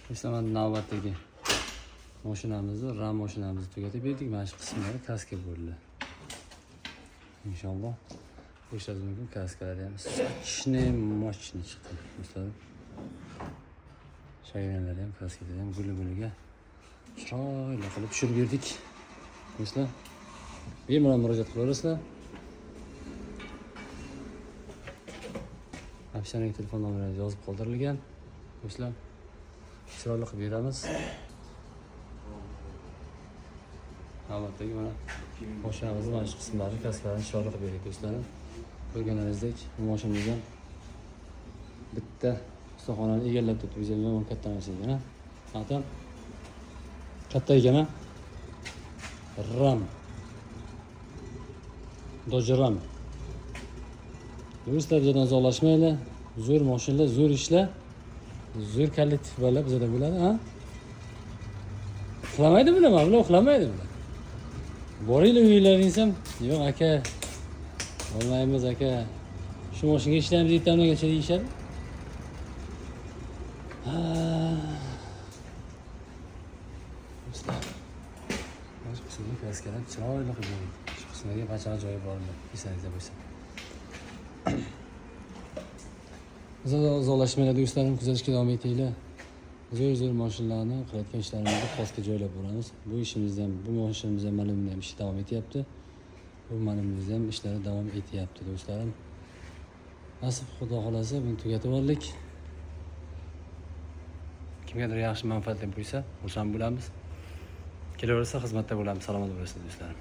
Do'stlar, navbatdagi mashinamizni, RAM mashinamizni tugatib berdik. Mana shu qismlari kaska bo'ldi. Inshaalloh ko'rishingiz mumkin, kaskalari ham sochni mochni chiqdi. Do'stlar, shayronlari ham kaskada ham guli-guliga chiroyli qilib tushirib berdik. Do'stlar, bemalol murojaat qilaverasizlar. Afishaning telefon nomeri yozib qoldirilgan. Do'stlar, chiroyli qilib beramiz. Navbatdagi mana mashinamizning mana shu qismlari kaskalarini chiroyli qilib berdik do'stlar. Ko'rganingizdek, bu mashinamiz ham bitta ustaxonani egallab turibdi. Biz ham katta narsa ekan, ha. Hatta katta ekan, ha. RAM. Dodge Ram. Do'stlar, bizdan uzoqlashmaylar. Zo'r mashinalar, zo'r ishlar. Zo'r kollektiv bolalar bizda bo'ladi, ha? Uxlamaydi bular, bular uxlamaydi bular. Boringlar uylaringiz ham, yo'q aka. Olmaymiz aka. Shu mashinaga ishlaymiz yetamagacha deyishadi. Do'stlar, mana shu qismga kaskalar chiroyli qilib berdik. Shu qismga qancha joyi bormi? Esingizda bo'lsa. Uzoqlashmaylar do'stlarim, kuzatishga davom etinglar. Zo'r mashinalarni qilayotgan ishlarimizni postga joylab boramiz. Bu ishimiz ham, bu mashinamiz ham mana bunday ish davom etyapti. Bu manimiz ham ishlari davom etyapti do'stlarim. Nasib Xudo xolasa buni tugatib oldik. Kimgadir yaxshi manfaatli bo'lsa, xursand bo'lamiz. Kelaversa xizmatda bo'lamiz. Salomat bo'lasiz do'stlarim.